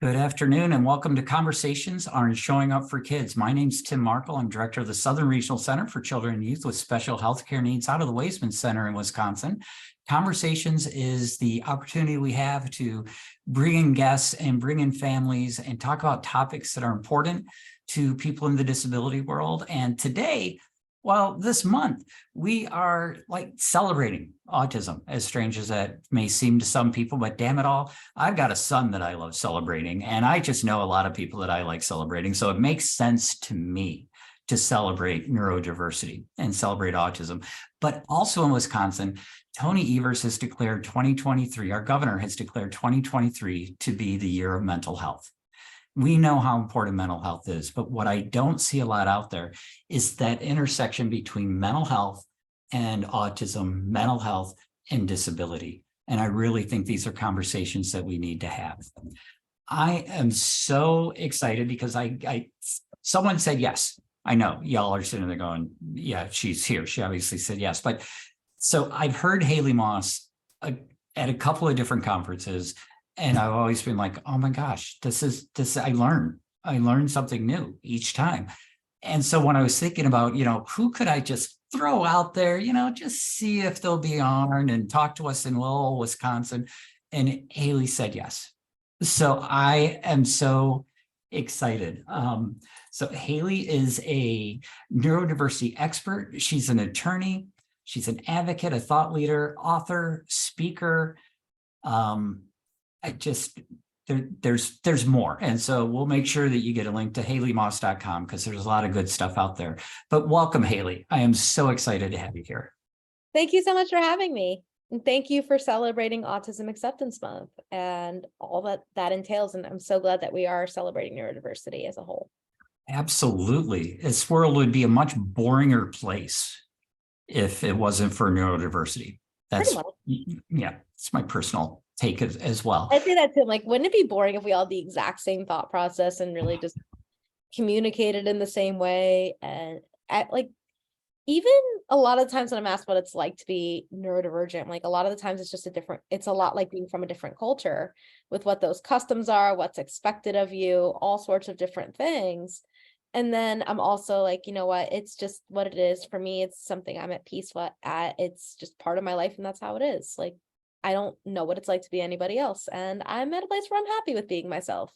Good afternoon and welcome to Conversations on Showing Up for Kids. My name's Tim Markle. I'm director of the Southern Regional Center for Children and Youth with Special Healthcare Needs out of the Waisman Center in Wisconsin. Conversations is the opportunity we have to bring in guests and bring in families and talk about topics that are important to people in the disability world. And today, this month, we are celebrating autism, as strange as that may seem to some people, but damn it all, I've got a son that I love celebrating, and I just know a lot of people that I like celebrating. So it makes sense to me to celebrate neurodiversity and celebrate autism. But also in Wisconsin, Tony Evers has declared 2023, our governor has declared 2023 to be the year of mental health. We know how important mental health is, but what I don't see a lot out there is that intersection between mental health and autism, mental health and disability. And I really think these are conversations that we need to have. I am so excited because someone said yes. I know y'all are sitting there going, yeah, she's here. She obviously said yes. But so I've heard Haley Moss at a couple of different conferences. And I've always been like, oh my gosh, I learn something new each time. And so when I was thinking about, who could I just throw out there, just see if they'll be on and talk to us in Lowell, Wisconsin. And Haley said yes. So I am so excited. So Haley is a neurodiversity expert. She's an attorney. She's an advocate, a thought leader, author, speaker. There's more. And so we'll make sure that you get a link to haleymoss.com because there's a lot of good stuff out there. But welcome, Haley. I am so excited to have you here. Thank you so much for having me. And thank you for celebrating Autism Acceptance Month and all that entails. And I'm so glad that we are celebrating neurodiversity as a whole. Absolutely. This world would be a much boringer place if it wasn't for neurodiversity. It's my personal take as well. I say that too. Wouldn't it be boring if we all had the exact same thought process and really just communicated in the same way? And even a lot of times when I'm asked what it's like to be neurodivergent, a lot of the times it's a lot like being from a different culture with what those customs are, what's expected of you, all sorts of different things. And then I'm also like, you know what, it's just what it is. For me, it's something I'm at peace with. It's just part of my life and that's how it is. I don't know what it's like to be anybody else. And I'm at a place where I'm happy with being myself.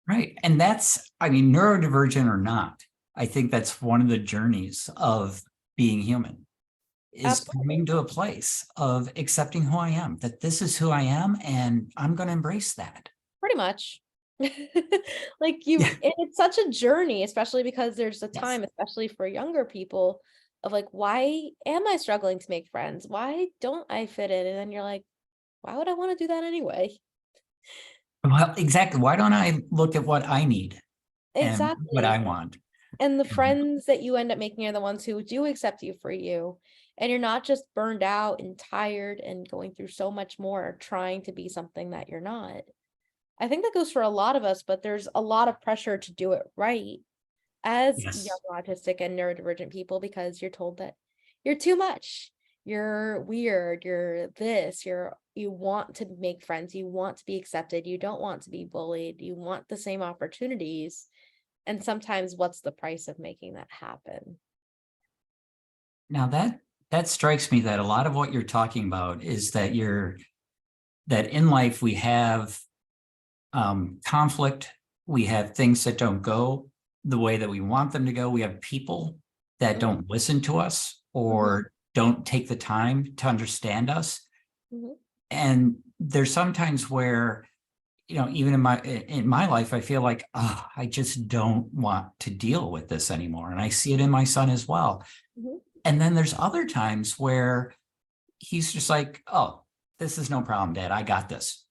Right. And neurodivergent or not, I think that's one of the journeys of being human is Absolutely. Coming to a place of accepting who I am, that this is who I am, and I'm going to embrace that. Pretty much. It's such a journey, especially because there's a time, especially for younger people, of why am I struggling to make friends? Why don't I fit in? And then you're like, why would I want to do that anyway? Well, exactly. Why don't I look at what I need Exactly. and what I want? And the friends that you end up making are the ones who do accept you for you. And you're not just burned out and tired and going through so much more trying to be something that you're not. I think that goes for a lot of us, but there's a lot of pressure to do it right as young autistic and neurodivergent people because you're told that you're too much, you're weird, you're this, you want to make friends, you want to be accepted, you don't want to be bullied, you want the same opportunities. And sometimes what's the price of making that happen? Now that strikes me that a lot of what you're talking about is that that in life we have conflict, we have things that don't go the way that we want them to go. We have people that don't listen to us or don't take the time to understand us. And there's sometimes where, even in my life, I feel like, I just don't want to deal with this anymore. And I see it in my son as well. And then there's other times where he's just like, oh, this is no problem, Dad. I got this.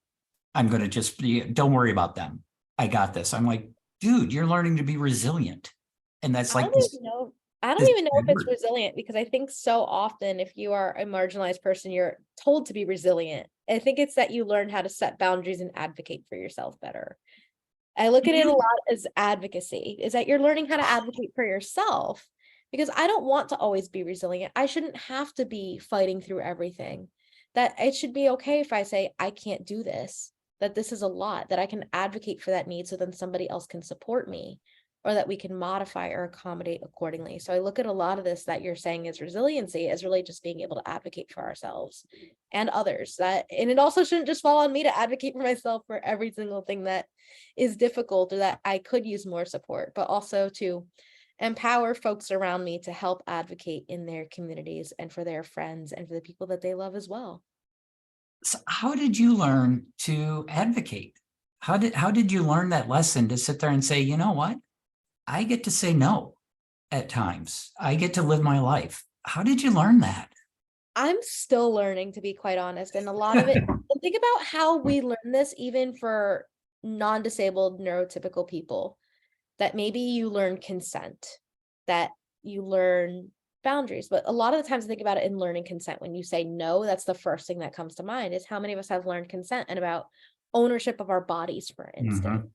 I'm going to don't worry about them. I got this. I'm like, dude, you're learning to be resilient. And that's I don't even know if it's resilient, because I think so often if you are a marginalized person, you're told to be resilient. I think it's that you learn how to set boundaries and advocate for yourself better. I look at it a lot as advocacy, is that you're learning how to advocate for yourself, because I don't want to always be resilient. I shouldn't have to be fighting through everything. That it should be okay if I say, I can't do this, that this is a lot, that I can advocate for that need so then somebody else can support me, or that we can modify or accommodate accordingly. So I look at a lot of this that you're saying is resiliency as really just being able to advocate for ourselves and others. And it also shouldn't just fall on me to advocate for myself for every single thing that is difficult or that I could use more support, but also to empower folks around me to help advocate in their communities and for their friends and for the people that they love as well. So how did you learn to advocate? How did you learn that lesson to sit there and say, you know what? I get to say no at times. I get to live my life. How did you learn that? I'm still learning, to be quite honest, and a lot of it, and think about how we learn this even for non-disabled neurotypical people, that maybe you learn consent, that you learn boundaries, but a lot of the times I think about it in learning consent. When you say no, that's the first thing that comes to mind, is how many of us have learned consent and about ownership of our bodies, for instance. Mhm.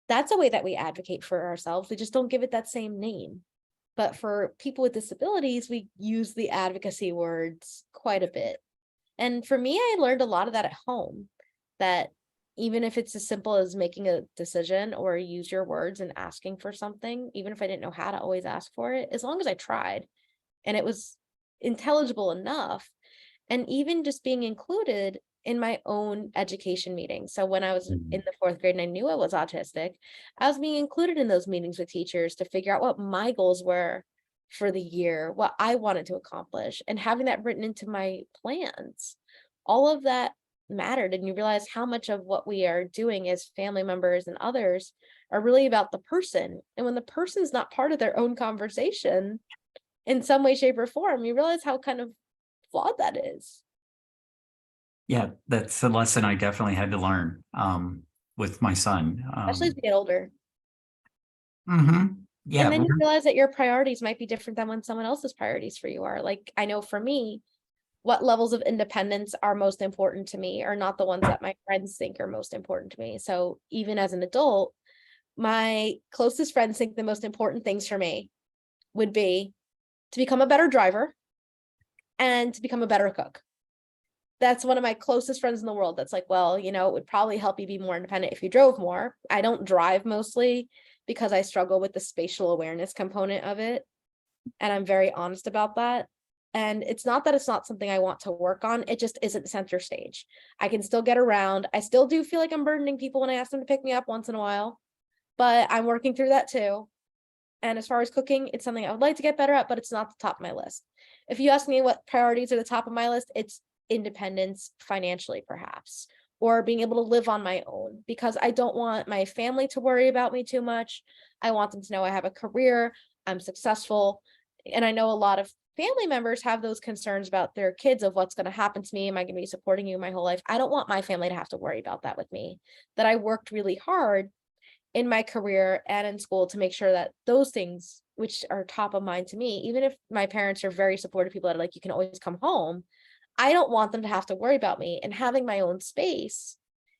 That's a way that we advocate for ourselves. We just don't give it that same name. But for people with disabilities, we use the advocacy words quite a bit. And for me, I learned a lot of that at home, that even if it's as simple as making a decision or use your words and asking for something, even if I didn't know how to always ask for it, as long as I tried and it was intelligible enough, and even just being included in my own education meetings. So when I was in Mhm. the 4th grade and I knew I was autistic, I was being included in those meetings with teachers to figure out what my goals were for the year, what I wanted to accomplish, and having that written into my plans. All of that mattered. And you realize how much of what we are doing as family members and others are really about the person. And when the person's not part of their own conversation in some way, shape, or form, you realize how kind of flawed that is. Yeah, that's a lesson I definitely had to learn with my son. Especially as we get older. And Yeah, then you realize that your priorities might be different than when someone else's priorities for you are. Like, I know for me, what levels of independence are most important to me are not the ones that my friends think are most important to me. So even as an adult, my closest friends think the most important things for me would be to become a better driver and to become a better cook. That's one of my closest friends in the world that's like, well, it would probably help you be more independent if you drove more. I don't drive mostly because I struggle with the spatial awareness component of it. And I'm very honest about that. And it's not that it's not something I want to work on. It just isn't center stage. I can still get around. I still do feel like I'm burdening people when I ask them to pick me up once in a while, but I'm working through that too. And as far as cooking, it's something I would like to get better at, but it's not the top of my list. If you ask me what priorities are the top of my list, it's independence financially, perhaps, or being able to live on my own, because I don't want my family to worry about me too much. I want them to know I have a career, I'm successful. And I know a lot of family members have those concerns about their kids of what's going to happen to me. Am I going to be supporting you my whole life? I don't want my family to have to worry about that with me, that I worked really hard in my career and in school to make sure that those things, which are top of mind to me, even if my parents are very supportive people that are like, you can always come home, I don't want them to have to worry about me. And having my own space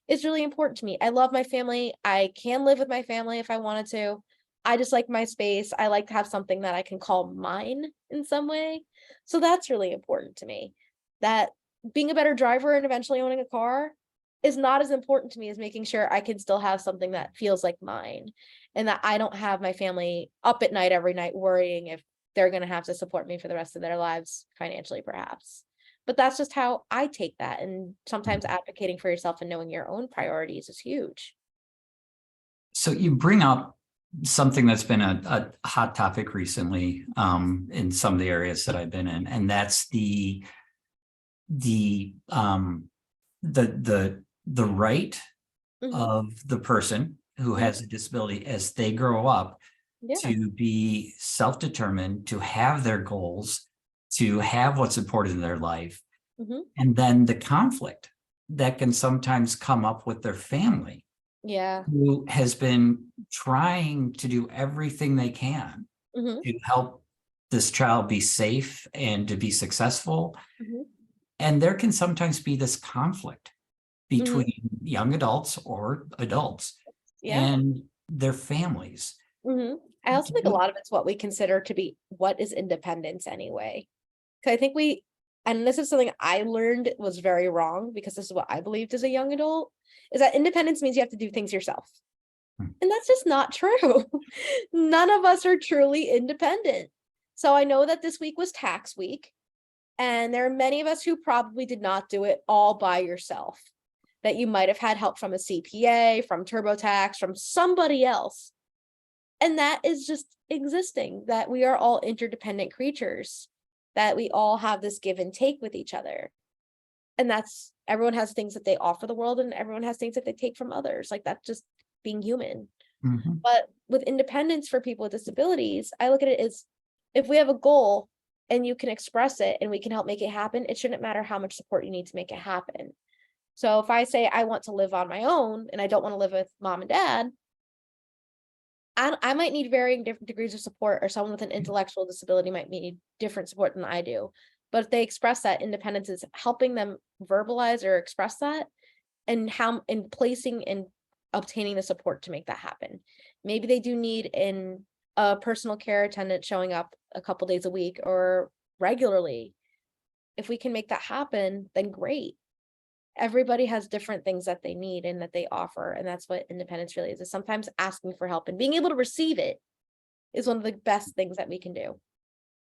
is really important to me. I love my family. I can live with my family if I wanted to. I just like my space. I like to have something that I can call mine in some way. So that's really important to me. That being a better driver and eventually owning a car is not as important to me as making sure I can still have something that feels like mine, and that I don't have my family up at night every night worrying if they're going to have to support me for the rest of their lives financially, perhaps. But that's just how I take that. And sometimes advocating for yourself and knowing your own priorities is huge. So you bring up something that's been a hot topic recently in some of the areas that I've been in, and that's the the right Hmm. of the person who Hmm. has a disability as they grow up Yeah. to be self-determined, to have their goals, to have what's important in their life, Hmm. and then the conflict that can sometimes come up with their family, Yeah. who has been trying to do everything they can Hmm. to help this child be safe and to be successful. Hmm. And there can sometimes be this conflict Hmm. between young adults or adults Yeah. and their families. I also Do think a you- lot of it's what we consider to be what is independence anyway. Because I think we and this is something I learned was very wrong because this is what I believed as a young adult, is that independence means you have to do things yourself. And that's just not true. None of us are truly independent. So I know that this week was tax week, and there are many of us who probably did not do it all by yourself, that you might have had help from a CPA, from TurboTax, from somebody else. And that is just existing, that we are all interdependent creatures, that we all have this give and take with each other. And that's, everyone has things that they offer the world and everyone has things that they take from others. Like, that's just being human. Mhm. But with independence for people with disabilities, I look at it as, if we have a goal and you can express it and we can help make it happen, it shouldn't matter how much support you need to make it happen. So if I say I want to live on my own and I don't want to live with mom and dad, I might need varying different degrees of support, or someone with an intellectual disability might need different support than I do. But if they express that, independence is helping them verbalize or express that, and how in placing and obtaining the support to make that happen. Maybe they do need a personal care attendant showing up a couple days a week or regularly. If we can make that happen, then great. Everybody has different things that they need and that they offer, and that's what independence really is sometimes asking for help and being able to receive it is one of the best things that we can do.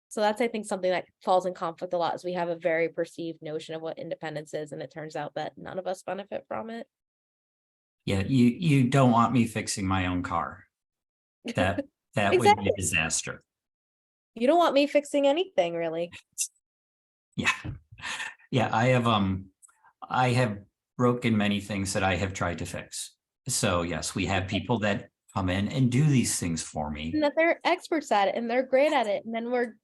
So that's, I think, something that falls in conflict a lot, is we have a very perceived notion of what independence is, and it turns out that none of us benefit from it. Yeah, you don't want me fixing my own car. That would be Exactly. a disaster. You don't want me fixing anything, really. Yeah. Yeah, I have broken many things that I have tried to fix. So yes, we have people that come in and do these things for me. And that they're experts at it and they're great at it. And then we're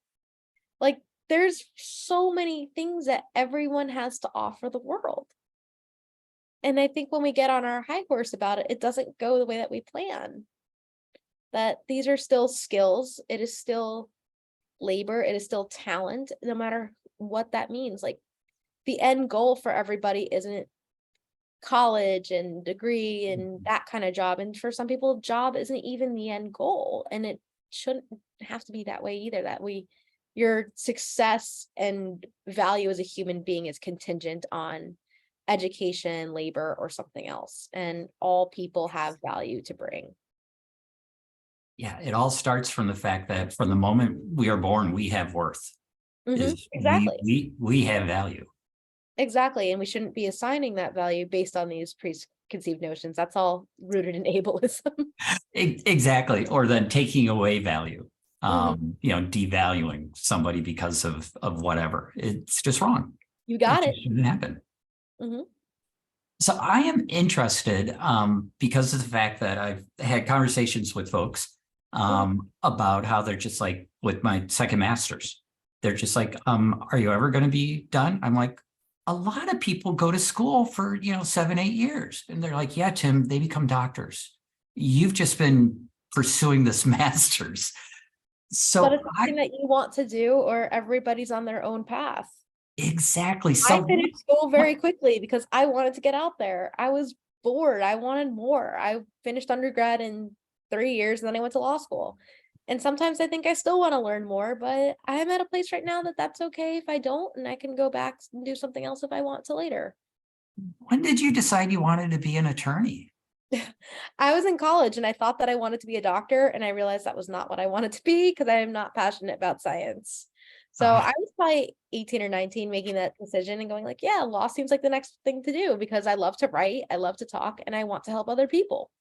like, there's so many things that everyone has to offer the world. And I think when we get on our high horse about it, it doesn't go the way that we plan. That these are still skills, it is still labor, it is still talent, no matter what that means. Like, the end goal for everybody isn't college and degree and that kind of job. And for some people, job isn't even the end goal. And it shouldn't have to be that way either, that your success and value as a human being is contingent on education, labor, or something else. And all people have value to bring. Yeah, it all starts from the fact that from the moment we are born, we have worth. Is Exactly. we have value. Exactly. And we shouldn't be assigning that value based on these preconceived notions. That's all rooted in ableism. Exactly. Or then taking away value. Mhm. Devaluing somebody because of whatever. It's just wrong. You It got it. just shouldn't happen. Mhm. So I am interested because of the fact that I've had conversations with folks Mhm. about how they're just like, with my second master's, they're just like, are you ever going to be done? I'm like, a lot of people go to school for 7, 8 years, and they're like, yeah, Tim, they become doctors. You've just been pursuing this master's. But So it's something that you want to do, or everybody's on their own path. exactly. I So finished school what, very quickly because I wanted to get out there. I was bored. I wanted more. I finished undergrad in 3 years and then I went to law school. And sometimes I think I still want to learn more, but I'm at a place right now that that's okay if I don't, and I can go back and do something else if I want to later. when did you decide you wanted to be an attorney? I was in college and I thought that I wanted to be a doctor, and I realized that was not what I wanted to be because I am not passionate about science. So Uh, I was probably 18 or 19 making that decision and going like, yeah, law seems like the next thing to do because I love to write, I love to talk, and I want to help other people.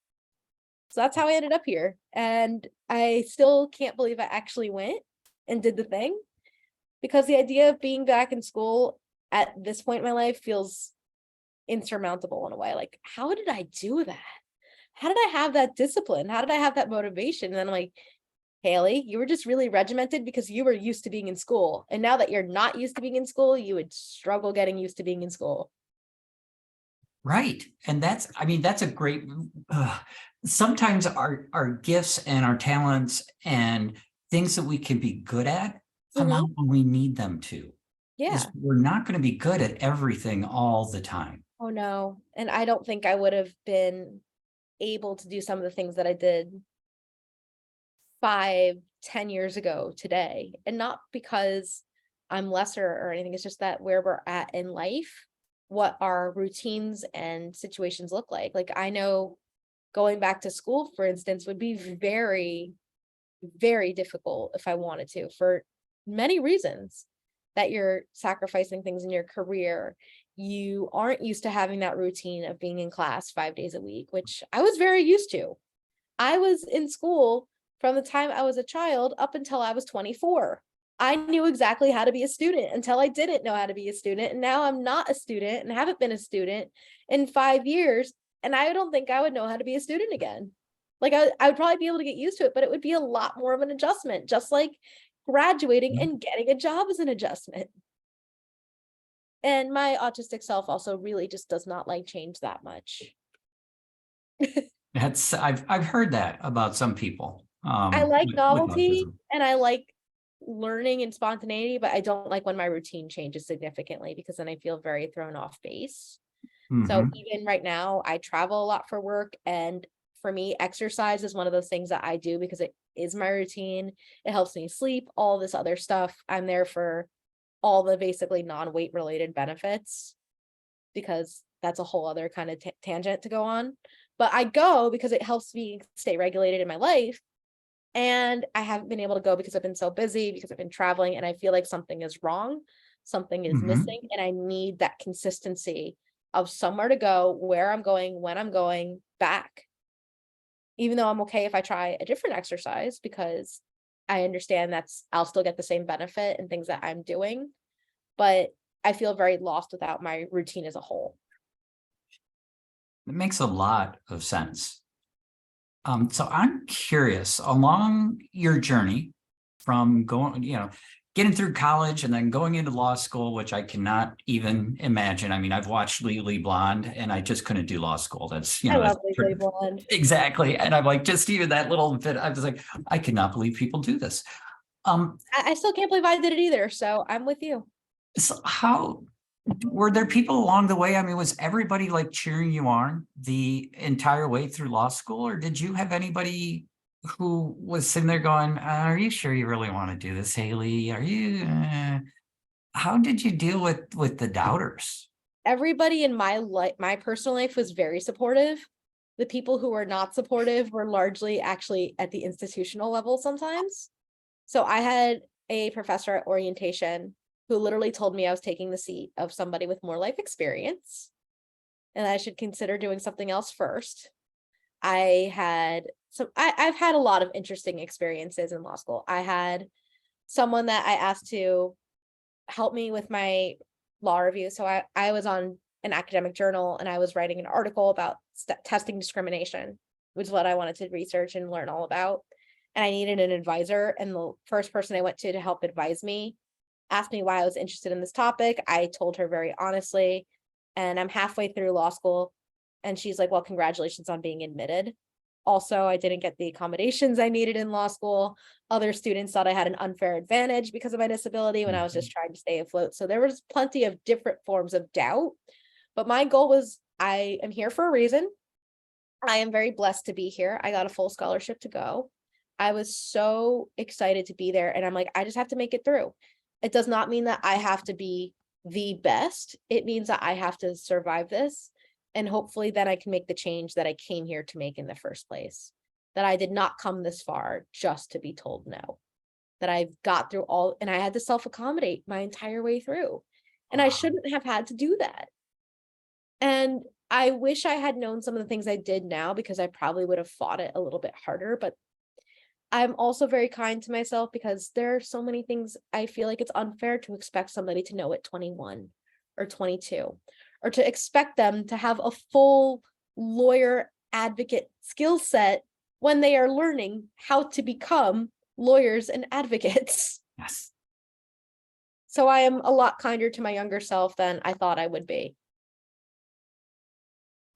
So that's how I ended up here. And I still can't believe I actually went and did the thing, because the idea of being back in school at this point in my life feels insurmountable in a way. Like, how did I do that? How did I have that discipline? How did I have that motivation? And then I'm like, Haley, you were just really regimented because you were used to being in school. And now that you're not used to being in school, you would struggle getting used to being in school. Right. And that's a great, sometimes our gifts and our talents and things that we can be good at come Mhm. out when we need them to. Is Yeah. we're not going to be good at everything all the time. Oh no. And I don't think I would have been able to do some of the things that I did 5, 10 years ago today. And not because I'm lesser or anything. It's just that where we're at in life, what our routines and situations look like. Like I know going back to school, for instance, would be very, very difficult if I wanted to, for many reasons, that you're sacrificing things in your career. You aren't used to having that routine of being in class 5 days a week, which I was very used to. I was in school from the time I was a child up until I was 24. I knew exactly how to be a student until I didn't know how to be a student. And now I'm not a student and haven't been a student in 5 years. And I don't think I would know how to be a student again. Like I would probably be able to get used to it, but it would be a lot more of an adjustment, just like graduating and getting a job is an adjustment. And my autistic self also really just does not like change that much. I've heard that about some people. I like With novelty autism. and I like learning and spontaneity, but I don't like when my routine changes significantly because then I feel very thrown off base. So Mhm. even right now, I travel a lot for work, and for me, exercise is one of those things that I do because it is my routine. It helps me sleep, all this other stuff. I'm there for all the basically non-weight related benefits because that's a whole other kind of tangent to go on. But I go because it helps me stay regulated in my life. And I haven't been able to go because I've been so busy, because I've been traveling, and I feel like something is wrong, something is Mhm. missing, and I need that consistency of somewhere to go, where I'm going, when I'm going, back. Even though I'm okay if I try a different exercise because I understand I'll still get the same benefit and things that I'm doing, but I feel very lost without my routine as a whole. It makes a lot of sense. So I'm curious, along your journey from going, getting through college and then going into law school, which I cannot even imagine. I mean, I've watched Legally Blonde and I just couldn't do law school. I That's love Legally Blonde. exactly. And I'm like, just even that little bit, I was like, I cannot believe people do this. Um, I still can't believe I did it either, so I'm with you. so how were there people along the way? I mean, was everybody like cheering you on the entire way through law school, or did you have anybody who was sitting there going, "Are you sure you really want to do this, Haley? Are you?" How did you deal with the doubters? Everybody in my life, my personal life, was very supportive. The people who were not supportive were largely actually at the institutional level sometimes. So I had a professor at orientation who literally told me I was taking the seat of somebody with more life experience and I should consider doing something else first. I've had a lot of interesting experiences in law school. I had someone that I asked to help me with my law review. So I was on an academic journal and I was writing an article about testing discrimination, which is what I wanted to research and learn all about. And I needed an advisor. And the first person I went to help advise me asked me why I was interested in this topic. I told her very honestly, and I'm halfway through law school. And she's like, well, congratulations on being admitted. Also, I didn't get the accommodations I needed in law school. Other students thought I had an unfair advantage because of my disability when I was just trying to stay afloat. So there was plenty of different forms of doubt. But my goal was, I am here for a reason. I am very blessed to be here. I got a full scholarship to go. I was so excited to be there. And I'm like, I just have to make it through. It does not mean that I have to be the best. It means that I have to survive this. And hopefully then I can make the change that I came here to make in the first place. That I did not come this far just to be told no. That I've got through all, and I had to self-accommodate my entire way through. And I shouldn't have had to do that. And I wish I had known some of the things I did now because I probably would have fought it a little bit harder. But I'm also very kind to myself because there are so many things I feel like it's unfair to expect somebody to know at 21 or 22, or to expect them to have a full lawyer advocate skill set when they are learning how to become lawyers and advocates. Yes. So I am a lot kinder to my younger self than I thought I would be.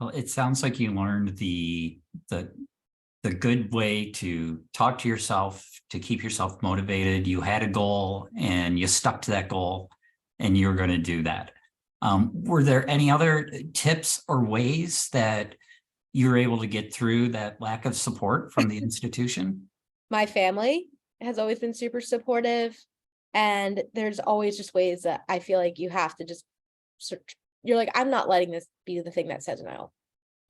Well, it sounds like you learned the good way to talk to yourself, to keep yourself motivated. You had a goal and you stuck to that goal and you were going to do that. Were there any other tips or ways that you were able to get through that lack of support from the institution? My family has always been super supportive. And there's always just ways that I feel like you have to just search. You're like, I'm not letting this be the thing that says no.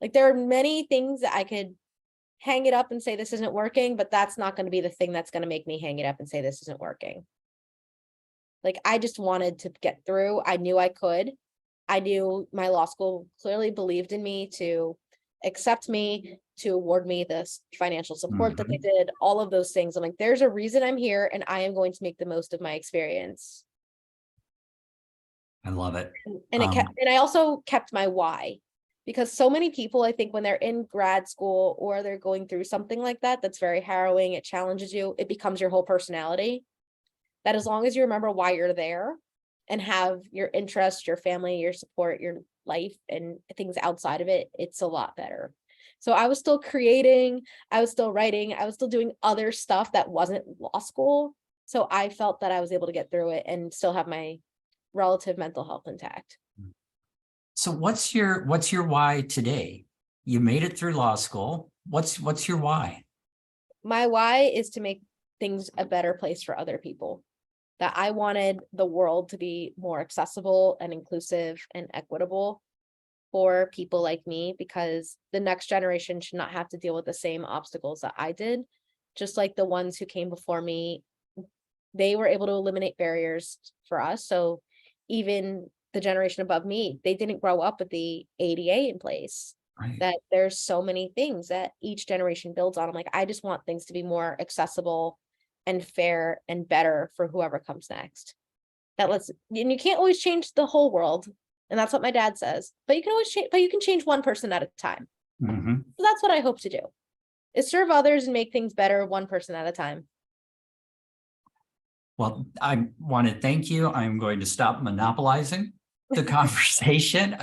Like there are many things that I could hang it up and say this isn't working, but that's not going to be the thing that's going to make me hang it up and say this isn't working. Like I just wanted to get through. I knew I could. I knew my law school clearly believed in me to accept me, to award me this financial support that they did, all of those things. I'm like, there's a reason I'm here and I am going to make the most of my experience. I love it. And I also kept my why, because so many people, I think when they're in grad school or they're going through something like that, that's very harrowing, it challenges you, it becomes your whole personality. That as long as you remember why you're there and have your interests, your family, your support, your life and things outside of it, it's a lot better. So I was still creating, I was still writing, I was still doing other stuff that wasn't law school. So I felt that I was able to get through it and still have my relative mental health intact. So what's your why today? You made it through law school. What's your why? My why is to make things a better place for other people. That I wanted the world to be more accessible and inclusive and equitable for people like me, because the next generation should not have to deal with the same obstacles that I did. Just like the ones who came before me, they were able to eliminate barriers for us. So even the generation above me, they didn't grow up with the ADA in place. Right. That there's so many things that each generation builds on. I'm like, I just want things to be more accessible and fair and better for whoever comes next. And you can't always change the whole world. And that's what my dad says, but you can always change, but you can change one person at a time. So that's what I hope to do, is serve others and make things better one person at a time. Well, I want to thank you. I'm going to stop monopolizing the conversation.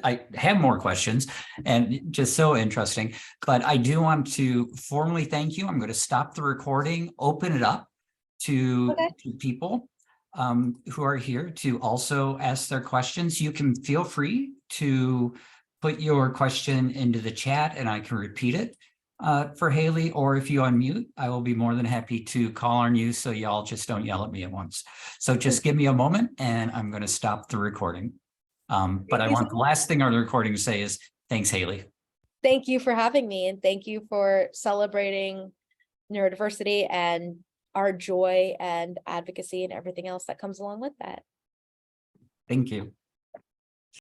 I have more questions and just so interesting, but I do want to formally thank you. I'm going to stop the recording, open it up to people who are here to also ask their questions. You can feel free to put your question into the chat and I can repeat it for Haley, or if you unmute, I will be more than happy to call on you so y'all just don't yell at me at once. So just give me a moment and I'm going to stop the recording. But I want the last thing on the recording to say is thanks, Haley. Thank you for having me, and thank you for celebrating neurodiversity and our joy and advocacy and everything else that comes along with that. Thank you.